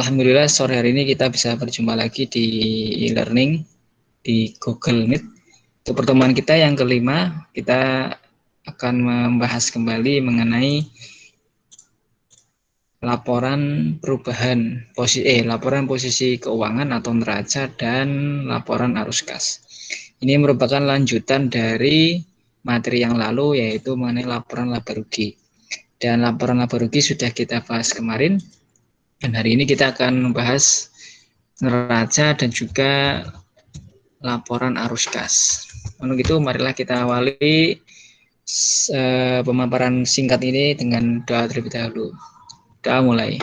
Alhamdulillah sore hari ini kita bisa berjumpa lagi di e-learning di Google Meet. Untuk pertemuan kita yang kelima, kita akan membahas kembali mengenai laporan perubahan laporan posisi keuangan atau neraca dan laporan arus kas. Ini merupakan lanjutan dari materi yang lalu, yaitu mengenai laporan laba rugi. Dan laporan laba rugi sudah kita bahas kemarin. Dan hari ini kita akan membahas neraca dan juga laporan arus kas. Untuk itu marilah kita awali pemaparan singkat ini dengan doa terlebih dahulu. Doa mulai.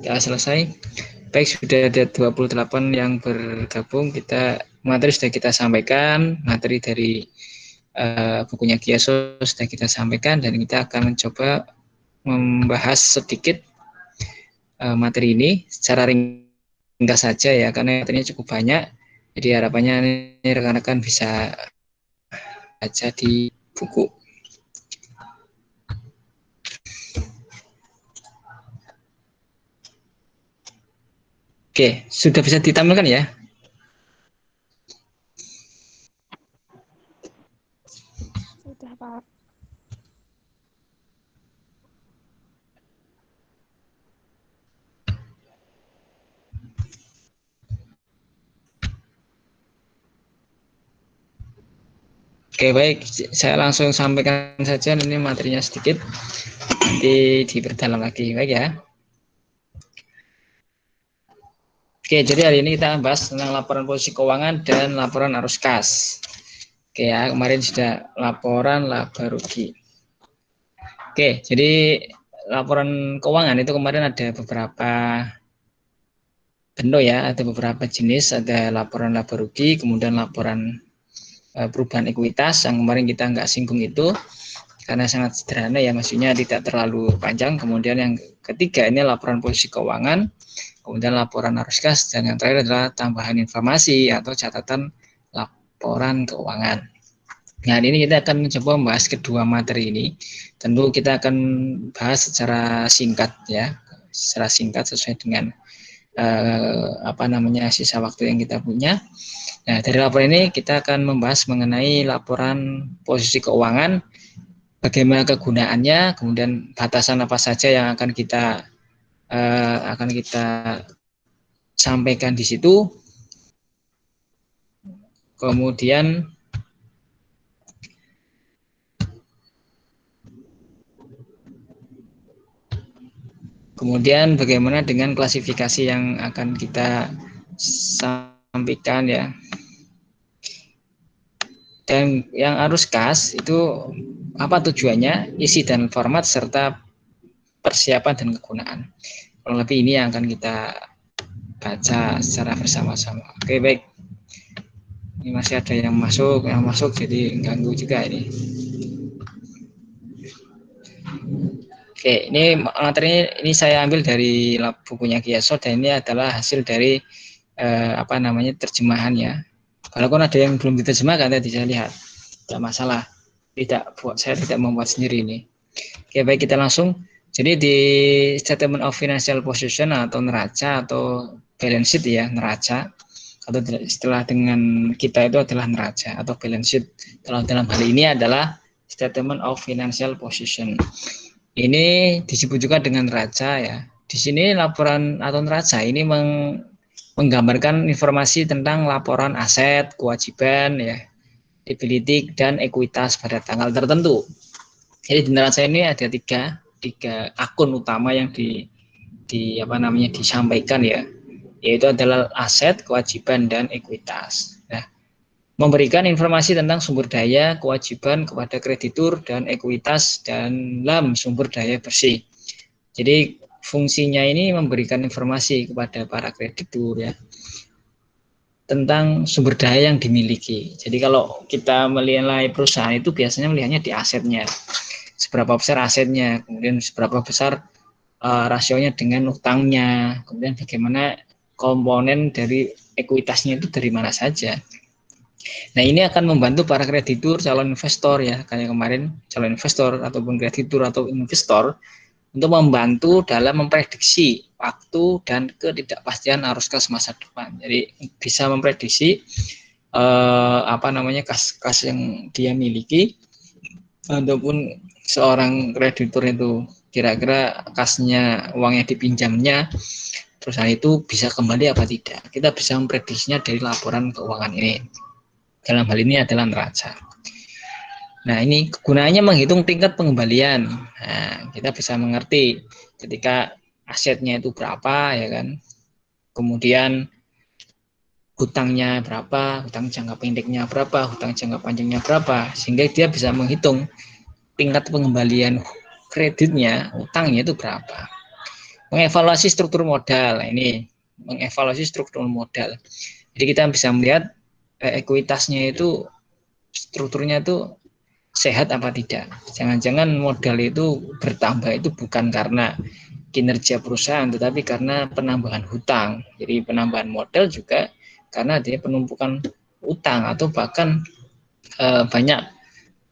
Kita selesai. Baik, sudah ada 28 yang bergabung. Materi sudah kita sampaikan, materi dari bukunya Kiaso sudah kita sampaikan, dan kita akan mencoba membahas sedikit materi ini secara ringkas saja ya, karena materinya cukup banyak. Jadi harapannya ini rekan-rekan bisa baca di buku. Oke, sudah bisa ditampilkan ya? Sudah, Pak. Oke, baik. Saya langsung sampaikan saja, ini materinya sedikit. Nanti diperdalam lagi, baik ya. Oke, jadi hari ini kita bahas tentang laporan posisi keuangan dan laporan arus kas. Oke ya, kemarin sudah laporan laba rugi. Oke, jadi laporan keuangan itu kemarin ada beberapa bentuk ya, ada beberapa jenis, ada laporan laba rugi, kemudian laporan perubahan ekuitas yang kemarin kita nggak singgung itu karena sangat sederhana ya, maksudnya tidak terlalu panjang. Kemudian yang ketiga ini laporan posisi keuangan, kemudian laporan arus kas, dan yang terakhir adalah tambahan informasi atau catatan laporan keuangan. Nah, ini kita akan mencoba membahas kedua materi ini. Tentu kita akan bahas secara singkat ya, secara singkat sesuai dengan sisa waktu yang kita punya. Nah, dari laporan ini kita akan membahas mengenai laporan posisi keuangan, bagaimana kegunaannya, kemudian batasan apa saja yang akan kita sampaikan di situ. Kemudian bagaimana dengan klasifikasi yang akan kita sampaikan ya. Dan yang arus kas itu apa tujuannya, isi dan format, serta persiapan dan kegunaan. Kurang lebih ini yang akan kita baca secara bersama-sama. Oke, baik. Ini masih ada yang masuk jadi ganggu juga ini. Oke, ini materi ini saya ambil dari bukunya Kiaso, dan ini adalah hasil dari terjemahannya. Walaupun ada yang belum diterjemahkan, tadi saya lihat, tidak masalah. Saya tidak membuat sendiri ini. Oke, baik, kita langsung. Jadi di statement of financial position atau neraca atau balance sheet ya, neraca atau istilah dengan kita itu adalah neraca atau balance sheet. Dalam hal ini adalah statement of financial position. Ini disebut juga dengan neraca ya. Di sini laporan atau neraca ini menggambarkan informasi tentang laporan aset, kewajiban ya, liability dan ekuitas pada tanggal tertentu. Jadi di neraca ini ada tiga akun utama yang disampaikan ya, yaitu adalah aset, kewajiban, dan ekuitas. Nah, memberikan informasi tentang sumber daya, kewajiban kepada kreditur, dan ekuitas dalam sumber daya bersih. Jadi fungsinya ini memberikan informasi kepada para kreditur ya tentang sumber daya yang dimiliki. Jadi kalau kita menilai perusahaan itu biasanya melihatnya di asetnya, seberapa besar asetnya, kemudian seberapa besar rasionya dengan utangnya, kemudian bagaimana komponen dari ekuitasnya itu dari mana saja. Nah, ini akan membantu para kreditur, calon investor ya, kayak kemarin calon investor ataupun kreditur atau investor untuk membantu dalam memprediksi waktu dan ketidakpastian arus kas masa depan. Jadi bisa memprediksi kas yang dia miliki ataupun seorang kreditur itu kira-kira kasnya, uangnya dipinjamnya perusahaan itu bisa kembali apa tidak. Kita bisa memprediksinya dari laporan keuangan ini. Dalam hal ini adalah neraca. Nah, ini kegunaannya menghitung tingkat pengembalian. Nah, kita bisa mengerti ketika asetnya itu berapa, ya kan. Kemudian hutangnya berapa, hutang jangka pendeknya berapa, hutang jangka panjangnya berapa, sehingga dia bisa menghitung tingkat pengembalian kreditnya, utangnya itu berapa. Mengevaluasi struktur modal. Nah, ini mengevaluasi struktur modal. Jadi kita bisa melihat ekuitasnya itu, strukturnya itu sehat apa tidak. Jangan-jangan modal itu bertambah itu bukan karena kinerja perusahaan, tetapi karena penambahan hutang. Jadi penambahan modal juga karena dia penumpukan utang atau bahkan banyak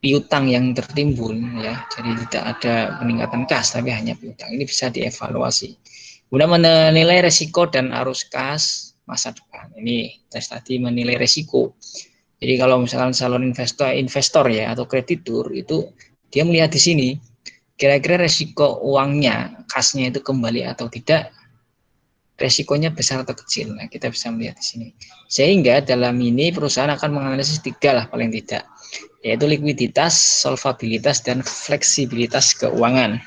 piutang yang tertimbun ya. Jadi tidak ada peningkatan kas tapi hanya piutang. Ini bisa dievaluasi. Kemudian menilai resiko dan arus kas masa depan. Ini tes tadi menilai resiko. Jadi kalau misalkan calon investor ya atau kreditur itu dia melihat di sini kira-kira resiko uangnya, kasnya itu kembali atau tidak, resikonya besar atau kecil. Nah, kita bisa melihat di sini. Sehingga dalam ini perusahaan akan menganalisis 3 lah paling tidak, yaitu likuiditas, solvabilitas, dan fleksibilitas keuangan.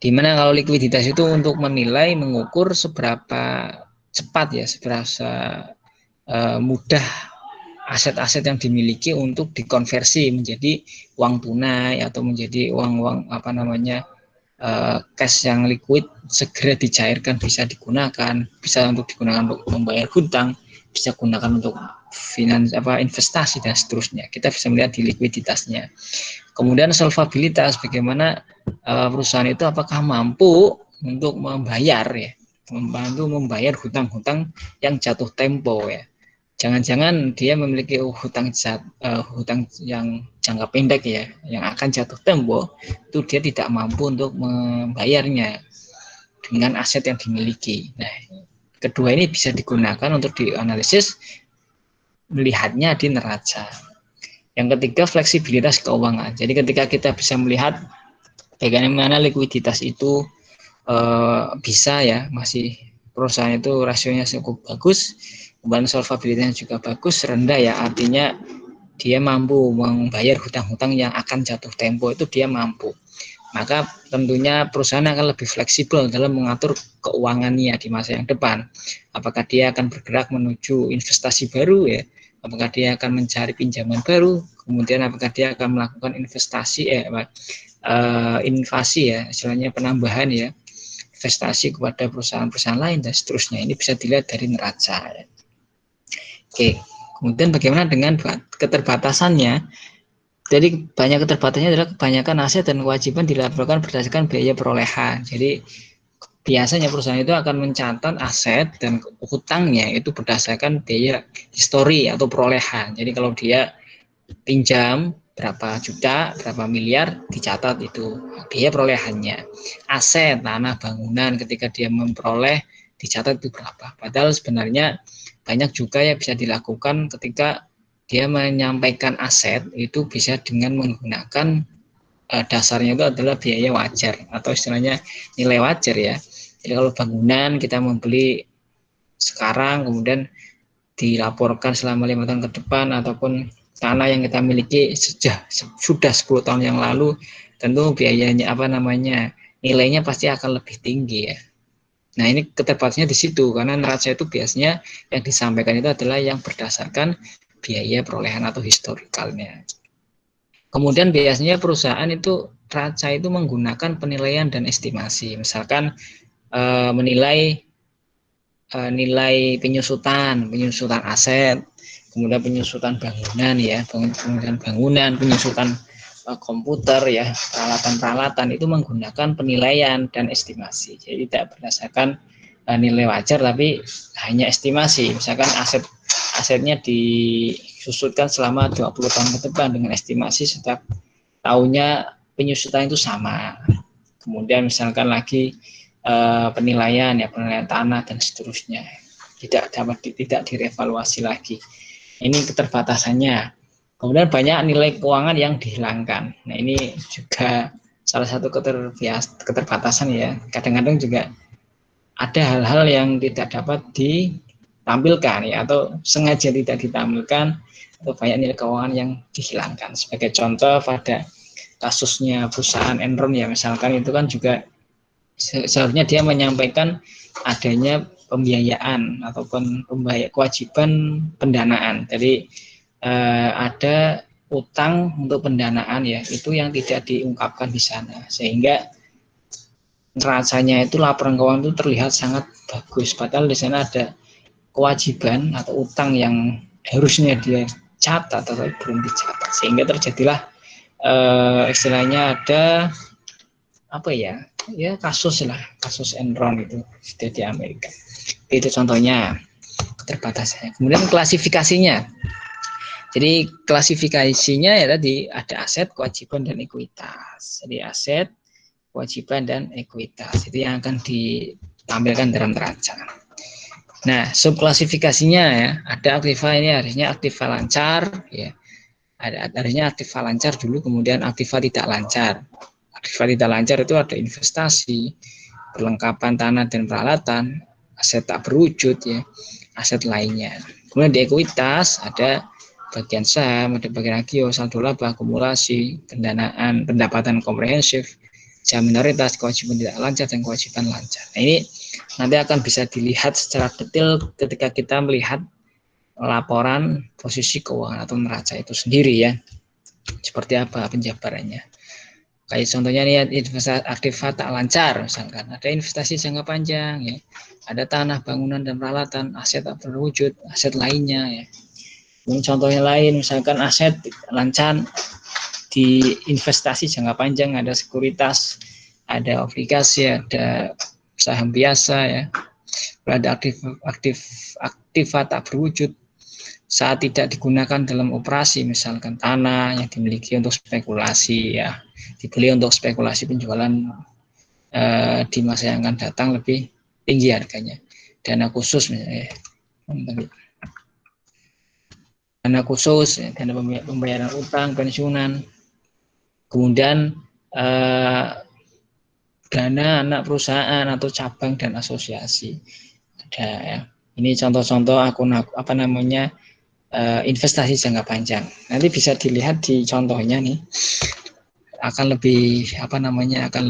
Dimana kalau likuiditas itu untuk menilai, mengukur seberapa cepat ya, seberapa mudah aset-aset yang dimiliki untuk dikonversi menjadi uang tunai atau menjadi uang cash yang liquid, segera dicairkan, bisa digunakan, bisa untuk digunakan untuk membayar hutang, bisa digunakan untuk investasi dan seterusnya. Kita bisa melihat di likuiditasnya. Kemudian solvabilitas, bagaimana perusahaan itu apakah mampu untuk membayar ya, membantu membayar hutang-hutang yang jatuh tempo ya. Jangan-jangan dia memiliki hutang yang jangka pendek ya, yang akan jatuh tempo, itu dia tidak mampu untuk membayarnya dengan aset yang dimiliki. Nah, kedua ini bisa digunakan untuk dianalisis melihatnya di neraca. Yang ketiga, fleksibilitas keuangan. Jadi ketika kita bisa melihat bagaimana likuiditas itu bisa ya, masih perusahaan itu rasionya cukup bagus, kemudian solvabilitasnya juga bagus, rendah ya, artinya dia mampu membayar hutang-hutang yang akan jatuh tempo, itu dia mampu. Maka tentunya perusahaan akan lebih fleksibel dalam mengatur keuangannya di masa yang depan. Apakah dia akan bergerak menuju investasi baru ya, apakah dia akan mencari pinjaman baru, kemudian apakah dia akan melakukan investasi invasi ya, istilahnya penambahan ya, investasi kepada perusahaan-perusahaan lain dan seterusnya. Ini bisa dilihat dari neraca. Oke, kemudian bagaimana dengan keterbatasannya? Jadi banyak keterbatasannya adalah kebanyakan aset dan kewajiban dilaporkan berdasarkan biaya perolehan. Jadi biasanya perusahaan itu akan mencatat aset dan hutangnya itu berdasarkan biaya histori atau perolehan. Jadi kalau dia pinjam berapa juta, berapa miliar, dicatat itu biaya perolehannya. Aset, tanah, bangunan, ketika dia memperoleh, dicatat itu berapa. Padahal sebenarnya banyak juga yang bisa dilakukan ketika dia menyampaikan aset itu bisa dengan menggunakan dasarnya itu adalah biaya wajar atau istilahnya nilai wajar ya. Jadi kalau bangunan kita membeli sekarang kemudian dilaporkan selama 5 tahun ke depan, ataupun tanah yang kita miliki sudah 10 tahun yang lalu, tentu biayanya nilainya pasti akan lebih tinggi ya. Nah, ini keterbatasannya di situ karena neraca itu biasanya yang disampaikan itu adalah yang berdasarkan biaya perolehan atau historikalnya. Kemudian biasanya perusahaan itu neraca itu menggunakan penilaian dan estimasi. Misalkan menilai nilai penyusutan aset, kemudian penyusutan bangunan ya, penyusutan komputer ya, peralatan-peralatan itu menggunakan penilaian dan estimasi. Jadi tidak berdasarkan nilai wajar tapi hanya estimasi. Misalkan asetnya disusutkan selama 20 tahun ke depan dengan estimasi setiap tahunnya penyusutan itu sama. Kemudian misalkan lagi penilaian tanah dan seterusnya tidak direvaluasi lagi. Ini keterbatasannya. Kemudian banyak nilai keuangan yang dihilangkan. Nah, ini juga salah satu keterbatasan ya. Kadang-kadang juga ada hal-hal yang tidak dapat ditampilkan ya, atau sengaja tidak ditampilkan, atau banyak nilai keuangan yang dihilangkan. Sebagai contoh pada kasusnya perusahaan Enron ya, misalkan itu kan juga seharusnya dia menyampaikan adanya pembiayaan ataupun kewajiban pendanaan. Jadi ada utang untuk pendanaan ya, itu yang tidak diungkapkan di sana, sehingga rasanya itu laporan keuangan itu terlihat sangat bagus, padahal di sana ada kewajiban atau utang yang harusnya dia catat atau belum dicatat, sehingga terjadilah istilahnya ada kasus Enron itu sudah di Amerika. Itu contohnya keterbatasannya. Kemudian klasifikasinya. Jadi klasifikasinya ya tadi ada aset, kewajiban, dan ekuitas. Jadi aset, kewajiban, dan ekuitas itu yang akan ditampilkan dalam neraca. Nah, subklasifikasinya ya, ada aktiva ini harusnya aktiva lancar ya. Harusnya aktiva lancar dulu, kemudian aktiva tidak lancar. Aktiva tidak lancar itu ada investasi, perlengkapan tanah dan peralatan, aset tak berwujud ya, aset lainnya. Kemudian di ekuitas ada bagian saham, ada bagian agio, saldo laba, akumulasi, pendanaan, pendapatan komprehensif, jaminan minoritas, kewajiban tidak lancar, dan kewajiban lancar. Nah, ini nanti akan bisa dilihat secara detail ketika kita melihat laporan posisi keuangan atau neraca itu sendiri ya. Seperti apa penjabarannya. Kayak contohnya nih, investasi aktiva tak lancar, misalkan ada investasi jangka panjang ya, ada tanah, bangunan, dan peralatan, aset tak berwujud, aset lainnya ya. Contohnya lain, misalkan aset lancar di investasi jangka panjang, ada sekuritas, ada obligasi, ada saham biasa ya, ada aktiva tak berwujud saat tidak digunakan dalam operasi, misalkan tanah yang dimiliki untuk spekulasi ya, dibeli untuk spekulasi penjualan di masa yang akan datang lebih tinggi harganya. Dana khusus misalnya, dana khusus, dana pembayaran utang, pensiunan, kemudian dana anak perusahaan atau cabang dan asosiasi. Ada ya. Ini contoh-contoh akun investasi jangka panjang. Nanti bisa dilihat di contohnya nih. Akan lebih akan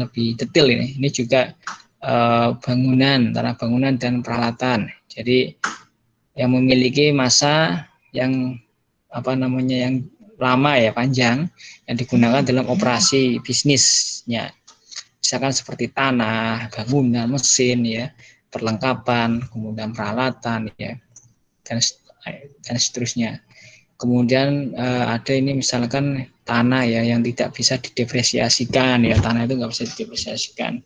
lebih detail ini. Ini juga bangunan, tanah bangunan dan peralatan. Jadi yang memiliki masa yang yang lama ya, panjang, yang digunakan dalam operasi bisnisnya. Misalkan seperti tanah, bangunan, mesin ya, perlengkapan, kemudian peralatan ya, dan seterusnya. Kemudian ada ini misalkan tanah ya yang tidak bisa didepresiasikan ya, tanah itu nggak bisa didepresiasikan,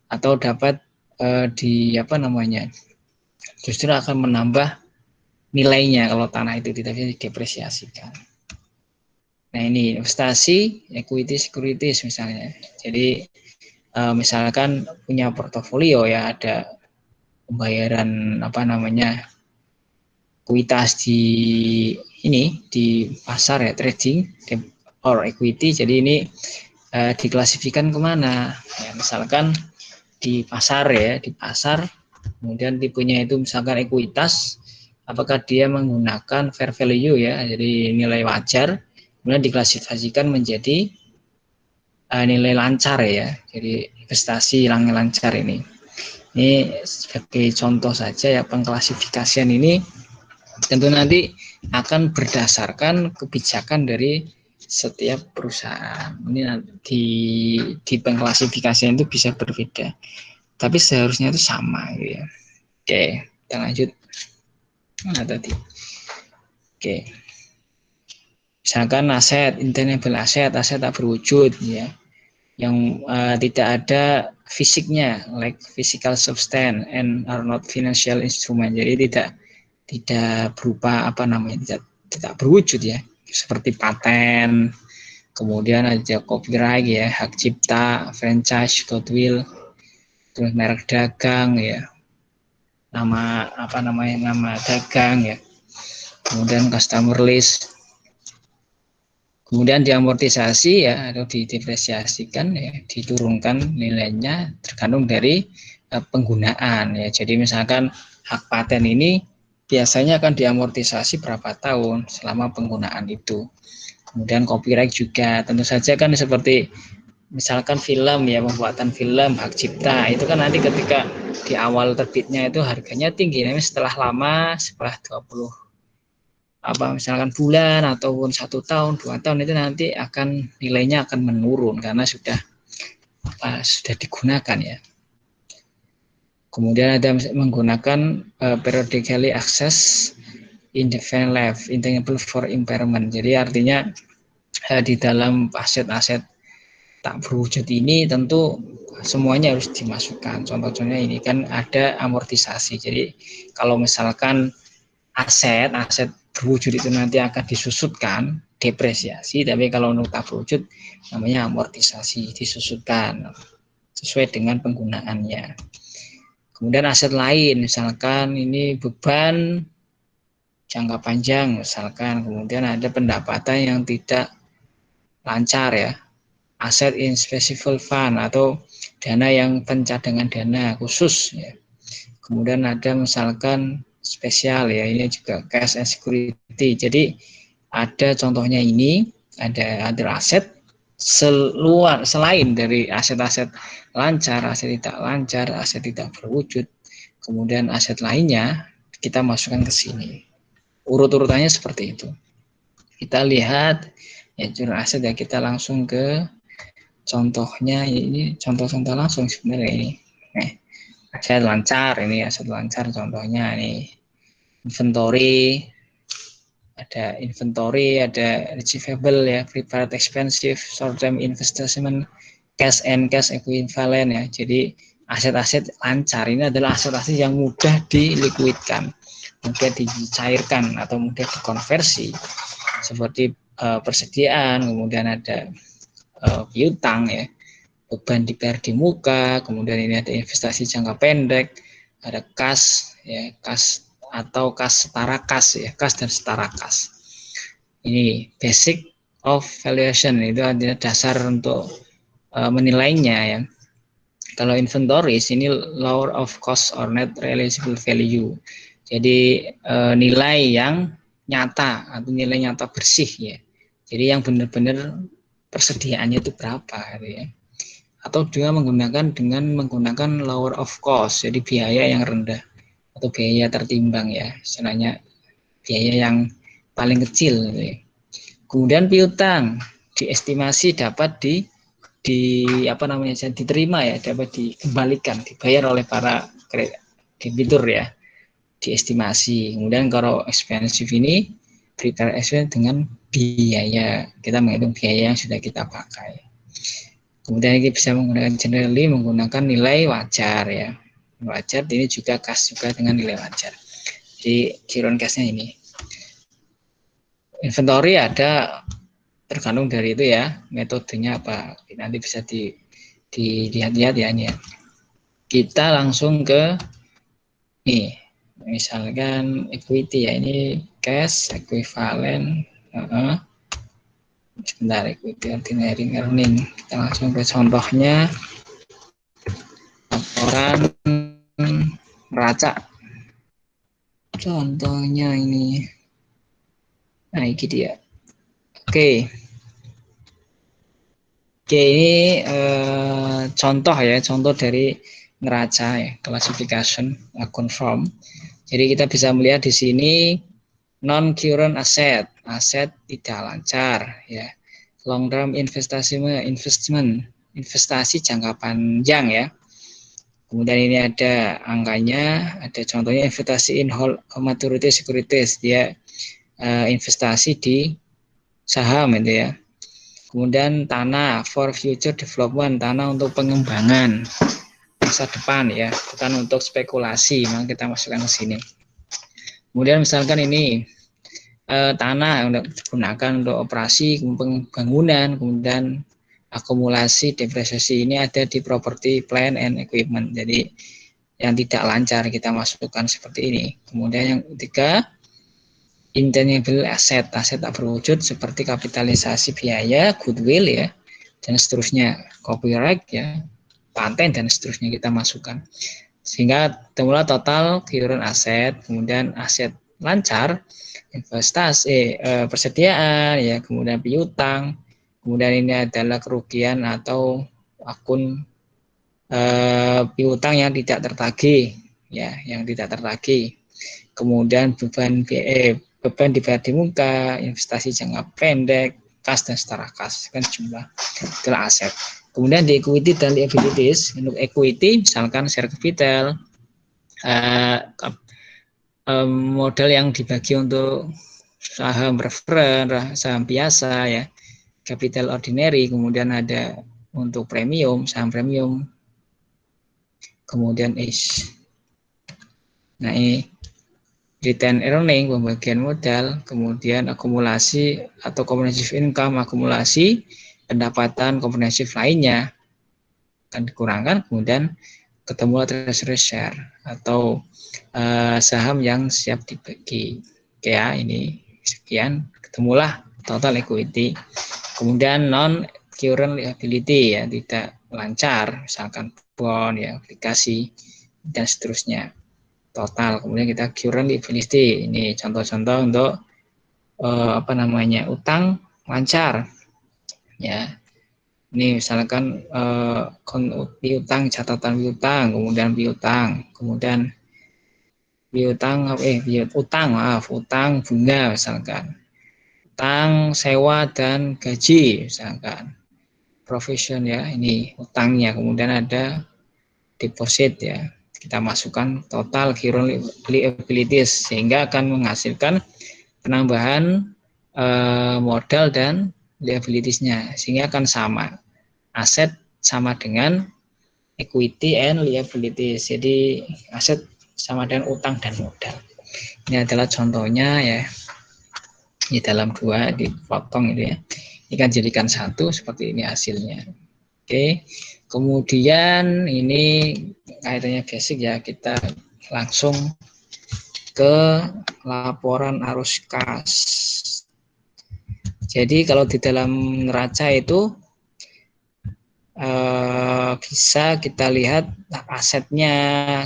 atau dapat justru akan menambah nilainya kalau tanah itu tidak bisa didepresiasikan. Nah, ini investasi, equity, securities misalnya. Jadi misalkan punya portofolio ya, ada pembayaran kuitas di pasar ya, trading or equity. Jadi ini diklasifikasikan kemana ya, misalkan di pasar ya, kemudian tipenya itu misalkan ekuitas, apakah dia menggunakan fair value ya, jadi nilai wajar, kemudian diklasifikasikan menjadi nilai lancar ya, jadi investasi yang lancar. Ini sebagai contoh saja ya, pengklasifikasian ini tentu nanti akan berdasarkan kebijakan dari setiap perusahaan. Ini nanti di pengklasifikasian itu bisa berbeda, tapi seharusnya itu sama gitu ya. Oke, kita lanjut. Tadi. Oke. Misalkan aset, intangible aset tak berwujud ya, yang tidak ada fisiknya, like physical substance and are not financial instrument. Jadi tidak tidak berupa apa namanya, tidak berwujud ya, seperti paten, kemudian ada copyright ya, hak cipta, franchise, goodwill, terus merek dagang ya, nama apa namanya, nama dagang ya, kemudian customer list, kemudian diamortisasi ya atau didepresiasikan ya, diturunkan nilainya tergantung dari penggunaan ya. Jadi misalkan hak paten ini biasanya akan diamortisasi berapa tahun selama penggunaan itu. Kemudian copyright juga tentu saja kan seperti misalkan film ya, pembuatan film hak cipta itu kan nanti ketika di awal terbitnya itu harganya tinggi, tapi setelah lama, setelah 20 apa misalkan bulan ataupun 1 tahun 2 tahun itu nanti akan nilainya akan menurun karena sudah digunakan ya. Kemudian ada menggunakan periodically access indefinite life intangible for impairment. Jadi artinya di dalam aset-aset tak berwujud ini tentu semuanya harus dimasukkan. Contoh-contohnya ini kan ada amortisasi. Jadi kalau misalkan aset berwujud itu nanti akan disusutkan, depresiasi, tapi kalau untuk tak berwujud namanya amortisasi, disusutkan sesuai dengan penggunaannya. Kemudian aset lain, misalkan ini beban jangka panjang, misalkan kemudian ada pendapatan yang tidak lancar ya, aset in specific fund atau dana yang pencadangan dana khusus ya. Kemudian ada misalkan spesial ya, ini juga cash and security. Jadi ada contohnya ini, ada aset selain dari aset-aset lancar, aset tidak lancar, aset tidak berwujud, kemudian aset lainnya kita masukkan ke sini. Urut-urutannya seperti itu. Kita lihat ya curah aset ya, kita langsung ke contohnya, ini contoh-contoh langsung sebenarnya ini. Aset lancar, ini aset lancar contohnya ini inventory, ada receivable ya, prepared expensive, short term investment, cash and cash equivalent ya. Jadi aset-aset lancar ini adalah aset-aset yang mudah dilikuidkan, mudah dicairkan atau mudah dikonversi, seperti persediaan, kemudian ada piutang ya, beban dibayar di muka, kemudian ini ada investasi jangka pendek, ada kas ya, kas atau kas setara kas ya, kas dan setara kas. Ini basic of valuation, itu adalah dasar untuk menilainya ya. Kalau inventories ini lower of cost or net realizable value. Jadi nilai yang nyata atau nilai nyata bersih ya. Jadi yang benar-benar persediaannya itu berapa gitu ya. Atau juga menggunakan lower of cost, jadi biaya yang rendah atau biaya tertimbang ya, istilahnya biaya yang paling kecil gitu ya. Kemudian piutang diestimasi dapat diterima ya, dapat dikembalikan, dibayar oleh para debitur ya, diestimasi. Kemudian kalau expensive ini prepare expense dengan biaya, kita menghitung biaya yang sudah kita pakai. Kemudian kita bisa menggunakan generally, menggunakan nilai wajar ya, wajar ini juga kas juga dengan nilai wajar. Jadi current cashnya ini. Inventory ada tergantung dari itu ya, metodenya apa, nanti bisa dilihat-lihat ya ini ya. Kita langsung ke nih, misalkan equity ya, ini cash equivalent, sebentar, equity ordinary earning, kita langsung ke contohnya, laporan neraca, contohnya ini, nah ini dia. Oke, ini contoh ya, contoh dari neraca ya, classification account form. Jadi kita bisa melihat di sini non current asset, aset tidak lancar ya. Long term investasi jangka panjang ya. Kemudian ini ada angkanya, ada contohnya investasi in hold maturity securities, dia investasi di saham itu ya. Kemudian tanah for future development, tanah untuk pengembangan masa depan ya, bukan untuk spekulasi, memang kita masukkan ke sini. Kemudian misalkan ini tanah untuk digunakan untuk operasi pembangunan, kemudian akumulasi depresiasi ini ada di property, plant and equipment. Jadi yang tidak lancar kita masukkan seperti ini. Kemudian yang ketiga, intangible asset, aset tak berwujud seperti kapitalisasi biaya, goodwill ya, dan seterusnya, copyright ya, paten dan seterusnya kita masukkan. Sehingga temulah total current aset, kemudian aset lancar, investasi, persediaan ya, kemudian piutang, kemudian ini adalah kerugian atau akun piutang yang tidak tertagih ya, yang tidak tertagih. Kemudian beban dibayar di muka, investasi jangka pendek, kas dan setara kas, kan jumlah itulah aset. Kemudian di equity dan liabilities, untuk equity misalkan share capital, modal yang dibagi untuk saham preferen, saham biasa ya, capital ordinary, kemudian ada untuk premium, saham premium, kemudian nah ini return earning, pembagian modal, kemudian akumulasi atau comprehensive income, akumulasi pendapatan komprehensif lainnya akan dikurangkan, kemudian ketemu treasury share atau saham yang siap dibagi. Oke ya, ini sekian, ketemulah total equity. Kemudian non current liability ya, tidak lancar, misalkan bond ya, aplikasi dan seterusnya. Total. Kemudian kita current liability. Ini contoh-contoh untuk utang lancar. Ya. Ini misalkan piutang, catatan piutang, kemudian piutang, kemudian utang bunga misalkan. Utang sewa dan gaji misalkan. Provision ya, ini utangnya, kemudian ada deposit ya. Kita masukkan total current liabilities sehingga akan menghasilkan penambahan modal dan liabilities-nya sehingga akan sama, aset sama dengan equity and liabilities. Jadi aset sama dengan utang dan modal. Ini adalah contohnya ya, di dalam dua dipotong itu ya, ini kan jadikan satu seperti ini hasilnya. Oke, kemudian ini kaitannya basic ya, kita langsung ke laporan arus kas. Jadi kalau di dalam neraca itu bisa kita lihat asetnya,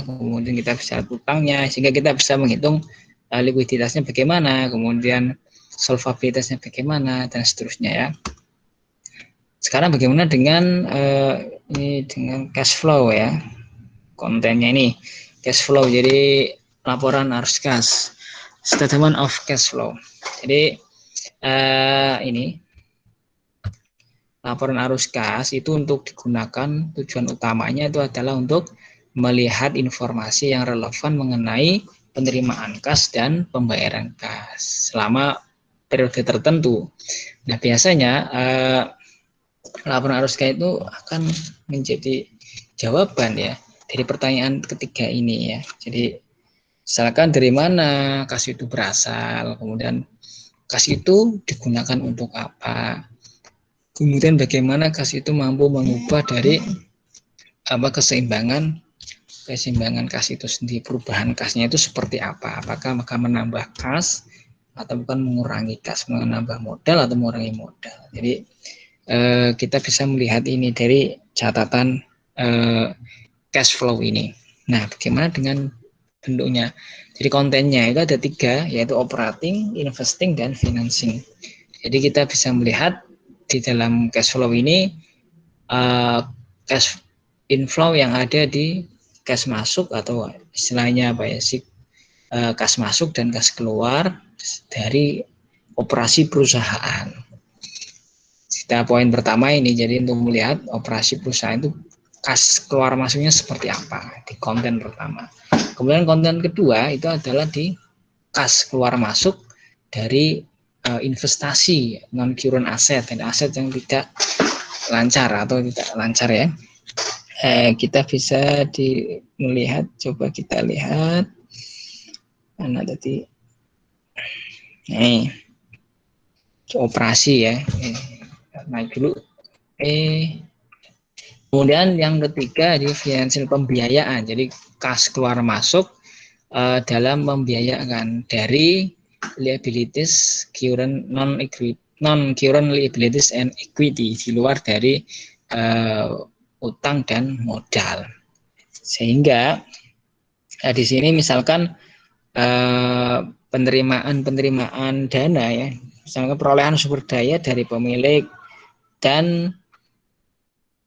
kemudian kita bisa lihat utangnya, sehingga kita bisa menghitung likuiditasnya bagaimana, kemudian solvabilitasnya bagaimana dan seterusnya ya. Sekarang bagaimana dengan ini dengan cash flow ya, kontennya ini cash flow. Jadi laporan arus kas, statement of cash flow. Jadi ini laporan arus kas itu untuk digunakan, tujuan utamanya itu adalah untuk melihat informasi yang relevan mengenai penerimaan kas dan pembayaran kas selama periode tertentu. Nah biasanya laporan arus kas itu akan menjadi jawaban ya dari pertanyaan ketiga ini ya. Jadi misalkan dari mana kas itu berasal, kemudian kas itu digunakan untuk apa, kemudian bagaimana kas itu mampu mengubah dari keseimbangan kas itu sendiri, perubahan kasnya itu seperti apa, apakah menambah kas atau bukan mengurangi kas, menambah modal atau mengurangi modal. Jadi kita bisa melihat ini dari catatan cash flow ini. Nah, bagaimana dengan bentuknya? Jadi kontennya itu ada 3, yaitu operating, investing, dan financing. Jadi kita bisa melihat di dalam cash flow ini cash inflow yang ada di cash masuk atau istilahnya apa ya, cash masuk dan cash keluar dari operasi perusahaan. Kita poin pertama ini, jadi untuk melihat operasi perusahaan itu kas keluar masuknya seperti apa di konten pertama. Kemudian konten kedua itu adalah di kas keluar masuk dari investasi non current asset dan aset yang tidak lancar atau tidak lancar ya. Kita bisa melihat, coba kita lihat mana tadi Nih, operasi ya. Naik dulu. Kemudian yang ketiga di financial pembiayaan. Jadi kas keluar masuk dalam membiayakan dari liabilities, current non-current liabilities and equity, di luar dari utang dan modal. Sehingga di sini misalkan penerimaan dana ya, misalkan perolehan sumber daya dari pemilik dan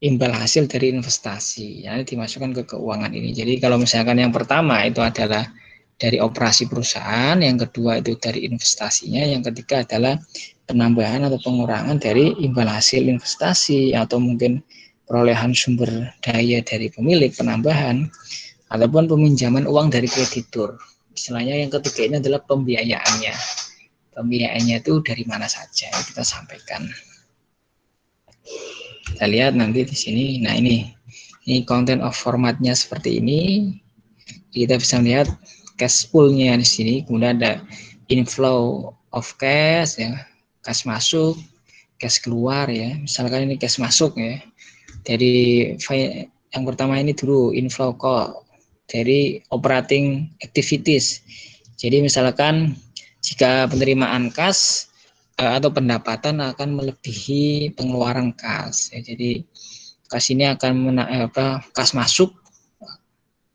imbal hasil dari investasi, ya, dimasukkan ke keuangan ini. Jadi kalau misalkan yang pertama itu adalah dari operasi perusahaan, yang kedua itu dari investasinya, yang ketiga adalah penambahan atau pengurangan dari imbal hasil investasi, atau mungkin perolehan sumber daya dari pemilik, penambahan, ataupun peminjaman uang dari kreditur. Istilahnya yang ketiga ini adalah pembiayaannya. Pembiayaannya itu dari mana saja kita sampaikan. Kita lihat nanti di sini. Nah, ini content of formatnya seperti ini. Kita bisa lihat cash pool-nya di sini. Kemudian ada inflow of cash ya, cash masuk, cash keluar ya. Misalkan ini cash masuk ya. Jadi yang pertama ini dulu inflow call dari operating activities. Jadi misalkan jika penerimaan kas atau pendapatan akan melebihi pengeluaran kas. Ya, jadi kas ini akan kas masuk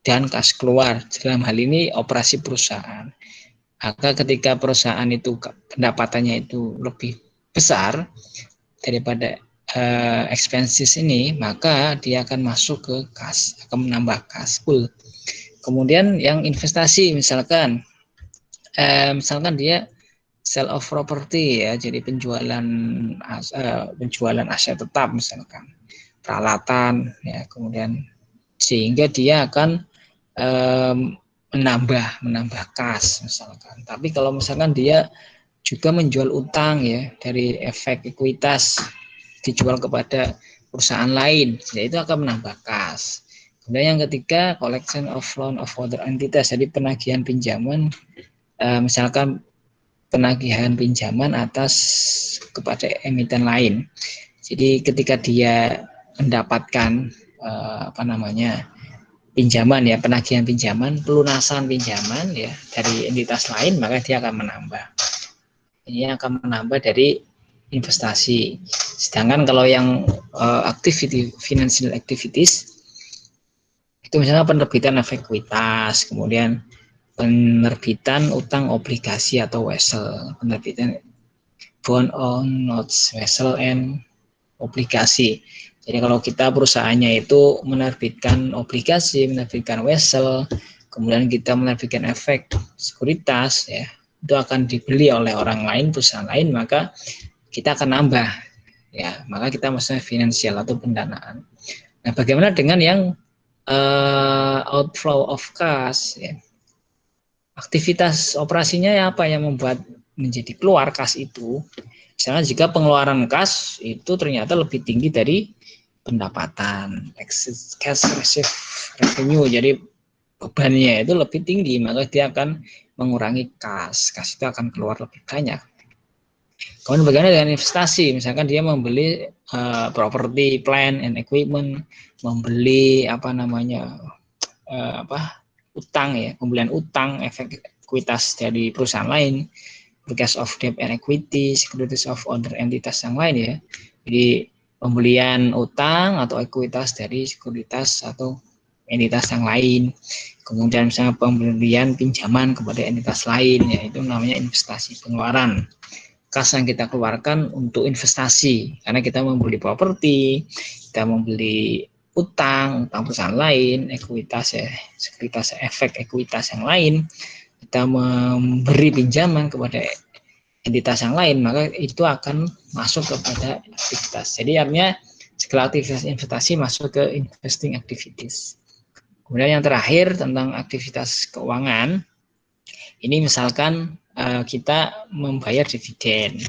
dan kas keluar. Dalam hal ini operasi perusahaan. Maka ketika perusahaan itu pendapatannya itu lebih besar daripada expenses ini, maka dia akan masuk ke kas, akan menambah kas pool. Kemudian yang investasi misalkan dia sale of property ya, jadi penjualan aset tetap misalkan peralatan ya, kemudian sehingga dia akan menambah kas misalkan. Tapi kalau misalkan dia juga menjual utang ya, dari efek ekuitas dijual kepada perusahaan lain, ya itu akan menambah kas. Kemudian yang ketiga, collection of loan of other entities, jadi penagihan pinjaman, misalkan penagihan pinjaman atas kepada emiten lain. Jadi ketika dia mendapatkan pinjaman ya, penagihan pinjaman, pelunasan pinjaman ya dari entitas lain, maka dia akan menambah. Ini akan menambah dari investasi. Sedangkan kalau yang financial activities itu misalnya penerbitan efek ekuitas, kemudian penerbitan utang obligasi atau wesel, penerbitan bond on notes, wesel and obligasi. Jadi kalau kita perusahaannya itu menerbitkan obligasi, menerbitkan wesel, kemudian kita menerbitkan efek sekuritas ya, itu akan dibeli oleh orang lain, perusahaan lain, maka kita akan nambah ya, maka kita maksudnya finansial atau pendanaan. Nah, bagaimana dengan yang outflow of cash ya? Aktivitas operasinya ya apa yang membuat menjadi keluar kas itu? Misalnya jika pengeluaran kas itu ternyata lebih tinggi dari pendapatan, cash receive revenue, jadi bebannya itu lebih tinggi, maka dia akan mengurangi kas itu akan keluar lebih banyak. Kemudian bagaimana dengan investasi? Misalkan dia membeli property, plant and equipment, membeli utang ya, pembelian utang, efek ekuitas dari perusahaan lain, cash of debt and equity, securities of other entitas yang lain ya. Jadi pembelian utang atau ekuitas dari sekuritas atau entitas yang lain. Kemudian misalnya pembelian pinjaman kepada entitas lain ya, itu namanya investasi, pengeluaran kas yang kita keluarkan untuk investasi, karena kita membeli properti, kita membeli utang perusahaan lain, ekuitas ya, sekuritas efek ekuitas yang lain, kita memberi pinjaman kepada entitas yang lain, maka itu akan masuk kepada aktivitas. Jadi artinya segala aktivitas investasi masuk ke investing activities. Kemudian yang terakhir tentang aktivitas keuangan, ini misalkan kita membayar dividen,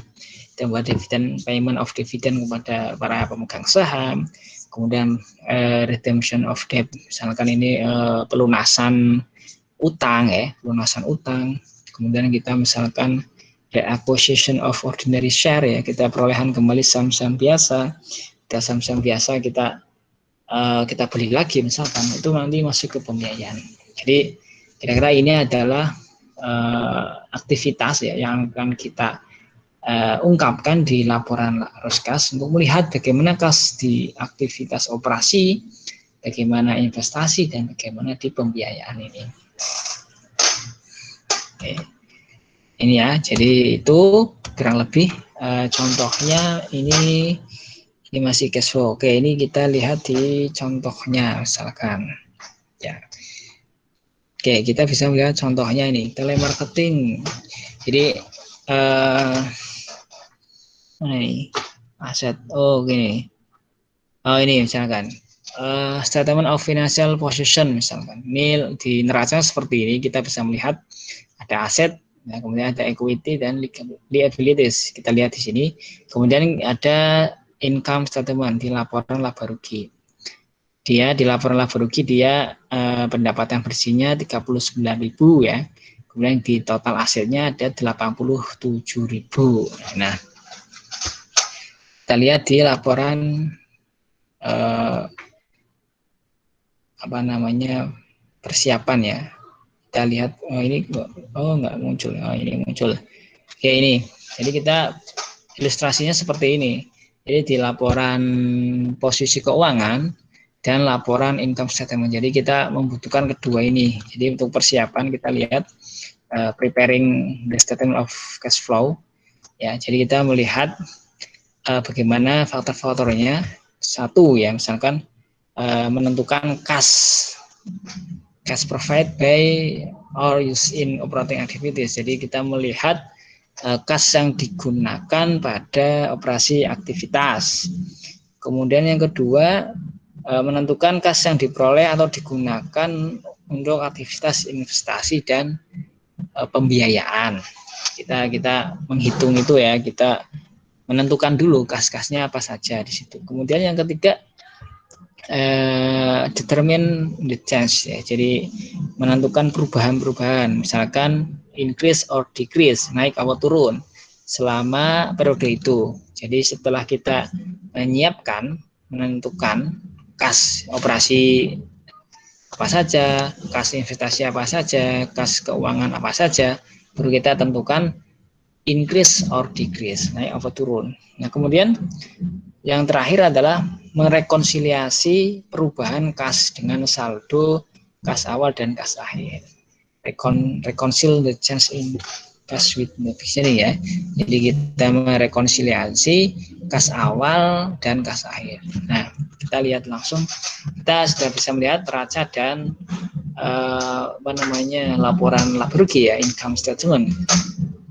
kita membayar dividen, payment of dividend kepada para pemegang saham, kemudian redemption of debt, misalkan ini pelunasan utang ya, pelunasan utang, kemudian kita misalkan reacquisition of ordinary share ya, kita perolehan kembali saham-saham biasa. Saham-saham biasa kita beli lagi misalkan, itu nanti masuk ke pembiayaan. Jadi kira-kira ini adalah aktivitas ya yang akan kita ungkapkan di laporan arus kas untuk melihat bagaimana kas di aktivitas operasi, bagaimana investasi, dan bagaimana di pembiayaan ini. Oke. Ini ya, jadi itu kurang lebih contohnya ini masih cash flow. Oke, ini kita lihat di contohnya misalkan ya. Oke, kita bisa melihat contohnya ini telemarketing. Jadi ini aset, gini. Ini misalkan statement of financial position misalkan. Ini di neraca seperti ini kita bisa melihat ada aset, nah, kemudian ada equity dan liabilities. Kita lihat di sini. Kemudian ada income statement di laporan laba rugi. Dia di laporan laba rugi dia pendapatan bersihnya 39.000 ya. Kemudian di total asetnya ada 87.000. Nah, kita lihat di laporan persiapan ya. Kita lihat ini nggak muncul, ini muncul. Oke, ini. Jadi kita ilustrasinya seperti ini. Jadi di laporan posisi keuangan dan laporan income statement. Jadi kita membutuhkan kedua ini. Jadi untuk persiapan kita lihat preparing the statement of cash flow. Ya, jadi kita melihat bagaimana faktor-faktornya. Satu ya, misalkan menentukan cash profit by or use in operating activities. Jadi kita melihat kas yang digunakan pada operasi aktivitas. Kemudian yang kedua menentukan kas yang diperoleh atau digunakan untuk aktivitas investasi dan pembiayaan. Kita menghitung itu ya, kita menentukan dulu kas-kasnya apa saja di situ. Kemudian yang ketiga determine the change ya. Jadi menentukan perubahan-perubahan, misalkan increase or decrease, naik atau turun selama periode itu. Jadi setelah kita menentukan kas operasi apa saja, kas investasi apa saja, kas keuangan apa saja, baru kita tentukan increase or decrease, naik atau turun. Nah, kemudian yang terakhir adalah merekonsiliasi perubahan kas dengan saldo kas awal dan kas akhir. Reconcile the change in kas with beneficiary ya. Jadi kita merekonsiliasi kas awal dan kas akhir. Nah, kita lihat langsung, kita sudah bisa melihat neraca dan laporan laba rugi ya, income statement.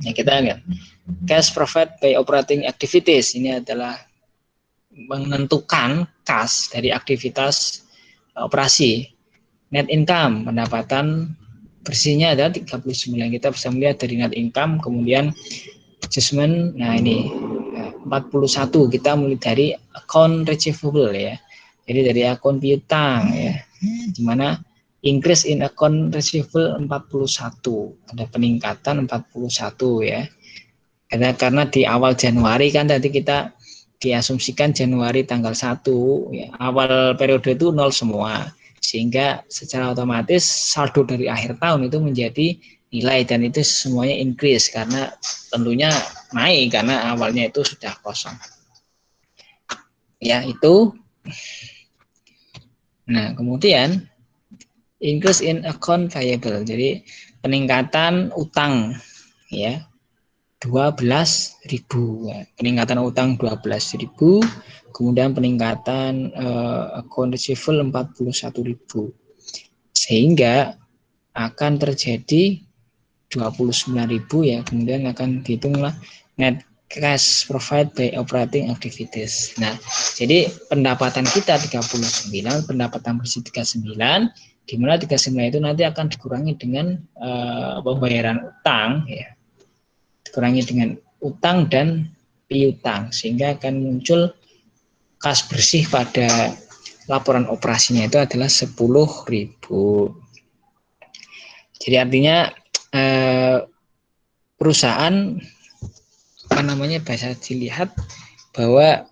Nah, kita lihat cash profit by operating activities, ini adalah menentukan kas dari aktivitas operasi. Net income, pendapatan bersihnya ada 39. Kita bisa melihat dari net income, kemudian adjustment. Nah, ini 41. Kita mulai dari account receivable ya. Jadi dari akun piutang ya. Di mana increase in account receivable 41. Ada peningkatan 41 ya. Karena di awal Januari kan tadi kita diasumsikan Januari tanggal 1 ya, awal periode itu nol semua, sehingga secara otomatis saldo dari akhir tahun itu menjadi nilai, dan itu semuanya increase karena tentunya naik karena awalnya itu sudah kosong ya. Itu nah, kemudian increase in account payable, jadi peningkatan utang ya, 12.000 ya. Peningkatan utang 12.000, kemudian peningkatan account receivable 41.000, sehingga akan terjadi 29.000 ya. Kemudian akan dihitunglah net cash profit by operating activities. Nah, jadi pendapatan kita 39, pendapatan bersih 39, di mana 39 itu nanti akan dikurangi dengan pembayaran utang ya. Dikurangi dengan utang dan piutang, sehingga akan muncul kas bersih pada laporan operasinya itu adalah 10.000. Jadi artinya perusahaan bisa dilihat bahwa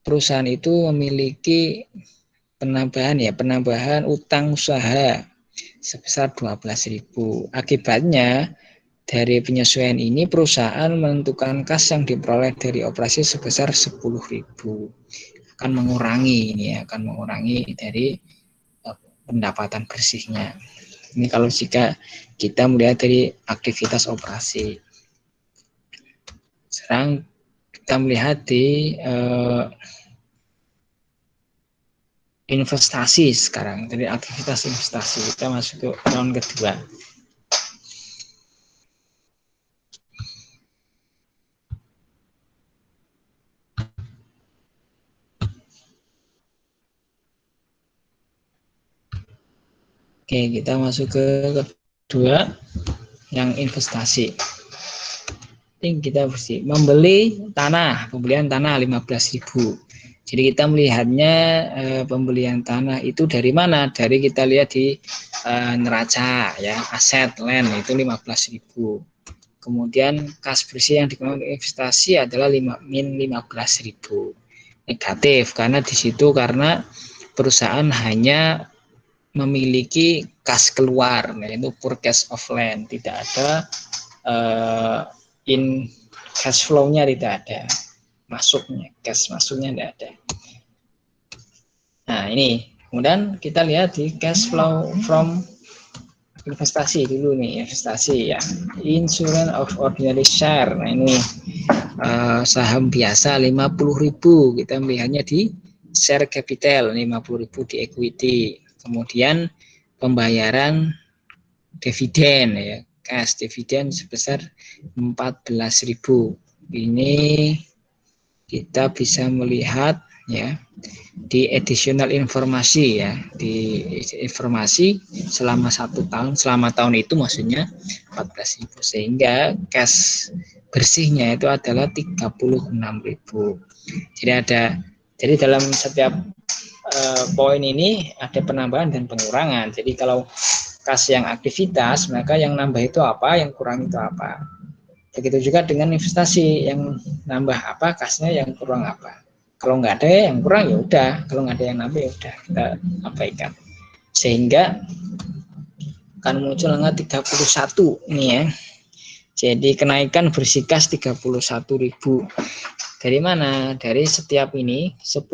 perusahaan itu memiliki penambahan utang usaha sebesar 12.000. Akibatnya dari penyesuaian ini perusahaan menentukan kas yang diperoleh dari operasi sebesar 10.000. Akan mengurangi dari pendapatan bersihnya. Ini kalau jika kita melihat dari aktivitas operasi. Sekarang kita melihat di investasi sekarang. Dari aktivitas investasi kita masuk ke round kedua. Oke, kita masuk ke kedua yang investasi. Ini kita mesti membeli tanah, pembelian tanah 15.000. Jadi kita melihatnya pembelian tanah itu dari mana? Dari kita lihat di neraca ya, aset land itu 15.000. Kemudian kas bersih yang dikeluarkan investasi adalah min 15.000. Negatif karena di situ karena perusahaan hanya memiliki kas keluar, yaitu purchase of land, tidak ada in cash flow-nya, tidak ada masuknya, cash masuknya tidak ada. Nah ini, kemudian kita lihat di cash flow from investasi dulu nih, investasi ya, insurance of ordinary share. Nah ini saham biasa 50.000, kita melihatnya di share capital 50.000 di equity. Kemudian pembayaran dividen ya, cash dividen sebesar 14.000. Ini kita bisa melihat ya di additional informasi ya, di informasi selama 1 tahun, selama tahun itu maksudnya 14.000, sehingga cash bersihnya itu adalah 36.000. Jadi dalam setiap poin ini ada penambahan dan pengurangan. Jadi kalau kas yang aktivitas, maka yang nambah itu apa, yang kurang itu apa. Begitu juga dengan investasi, yang nambah apa, kasnya yang kurang apa. Kalau nggak ada yang kurang ya udah, kalau nggak ada yang nambah ya udah kita abaikan. Sehingga akan muncul angka 31 ini ya. Jadi kenaikan bersih kas 31.000. Dari mana? Dari setiap ini 10.000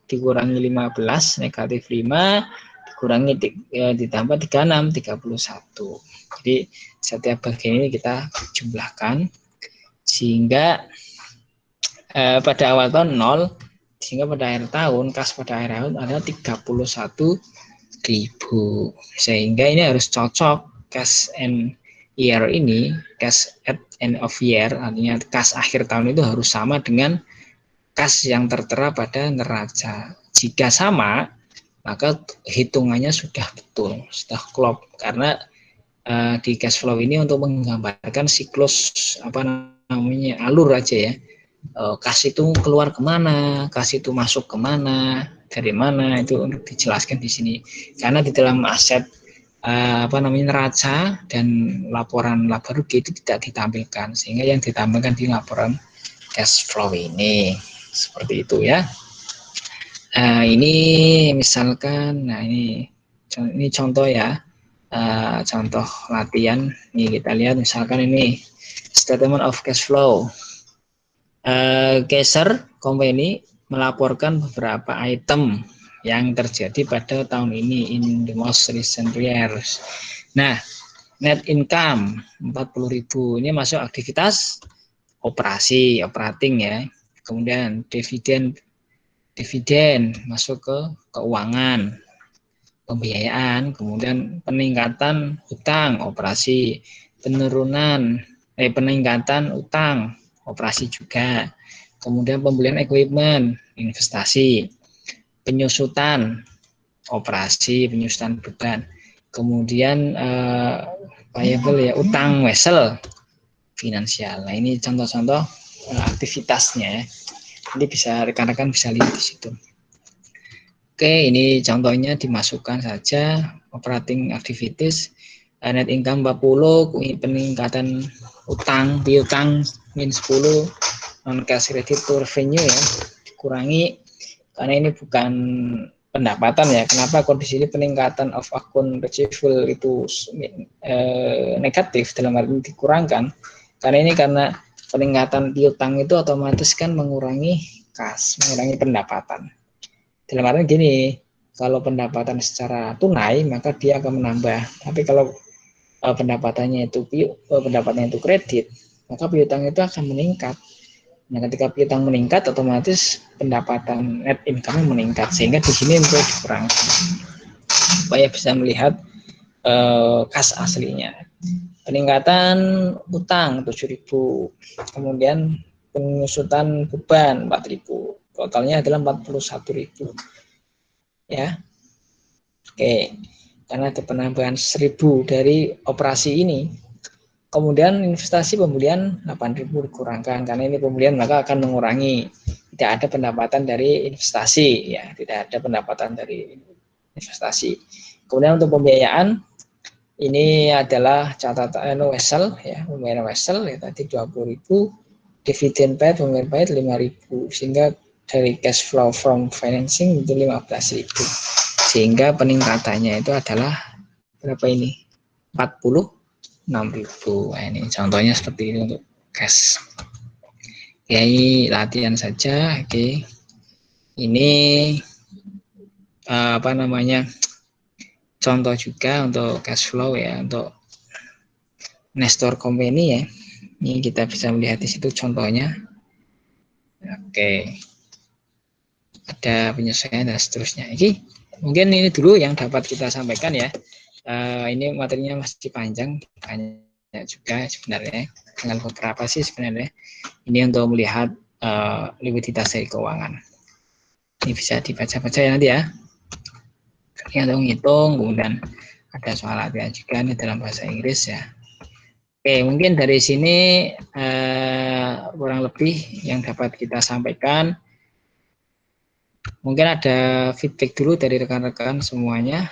dikurangi 15, negatif 5, dikurangi ditambah 36, 31. Jadi setiap bagian ini kita jumlahkan sehingga pada awal tahun 0, sehingga pada akhir tahun kas pada akhir tahun ada 31.000. Sehingga ini harus cocok cash and year ini, cash at end of year, artinya kas akhir tahun itu harus sama dengan kas yang tertera pada neraca. Jika sama, maka hitungannya sudah betul, sudah klop, karena di cash flow ini untuk menggambarkan siklus alur aja ya. Kas itu keluar kemana, kas itu masuk kemana, dari mana, itu untuk dijelaskan di sini. Karena di dalam aset neraca dan laporan laba rugi itu tidak ditampilkan, sehingga yang ditampilkan di laporan cash flow ini seperti itu ya. Ini misalkan, ini contoh ya, contoh latihan. Ini kita lihat misalkan ini statement of cash flow. Caser company melaporkan beberapa item yang terjadi pada tahun ini in the most recent years. Nah, net income 40.000 ini masuk aktivitas operasi, operating ya. Kemudian dividen masuk ke keuangan, pembiayaan. Kemudian peningkatan utang operasi, peningkatan utang operasi juga. Kemudian pembelian equipment investasi, penyusutan operasi, penyusutan beban. Kemudian payable ya, utang wesel finansial. Nah ini contoh-contoh aktivitasnya. Nanti bisa rekan-rekan bisa lihat di situ. Oke, ini contohnya dimasukkan saja operating activities. Net income 40, peningkatan utang piutang min 10 non cash credit to revenue ya, dikurangi karena ini bukan pendapatan ya. Kenapa kondisi ini peningkatan of akun receivable itu negatif, dalam arti dikurangkan karena peningkatan piutang itu otomatis kan mengurangi kas, mengurangi pendapatan. Dalam arti gini, kalau pendapatan secara tunai maka dia akan menambah, tapi kalau pendapatannya itu kredit, maka piutang itu akan meningkat. Nah, ketika piutang meningkat, otomatis pendapatan net income meningkat, sehingga di sini untuk dikurangkan supaya bisa melihat kas aslinya. Peningkatan utang 7.000, kemudian penyusutan beban 4.000, totalnya adalah 41.000 ya. Oke, karena ada penambahan 1.000 dari operasi ini. Kemudian investasi pembelian 8.000 dikurangkan karena ini pembelian maka akan mengurangi, tidak ada pendapatan dari investasi ya, tidak ada pendapatan dari investasi. Kemudian untuk pembiayaan ini adalah catatan wesel ya, pembayaran wesel ya, tadi 20.000, dividen paid pembayaran paid 5.000, sehingga dari cash flow from financing itu 15.000, sehingga peningkatannya itu adalah berapa ini, 46.000. Nah, ini contohnya seperti ini untuk cash. Ya, ini latihan saja. Oke, ini apa namanya, contoh juga untuk cash flow ya, untuk Nestor Company ya. Ini kita bisa melihat di situ contohnya. Oke, ada penyesuaian dan seterusnya. Oke, mungkin ini dulu yang dapat kita sampaikan ya. Ini materinya masih panjang, banyak juga sebenarnya, dengan beberapa sih sebenarnya. Ini untuk melihat likuiditas dari keuangan. Ini bisa dibaca-baca ya nanti ya. Ini untuk menghitung, kemudian ada soal latihan juga ini dalam bahasa Inggris ya. Oke, mungkin dari sini kurang lebih yang dapat kita sampaikan. Mungkin ada feedback dulu dari rekan-rekan semuanya.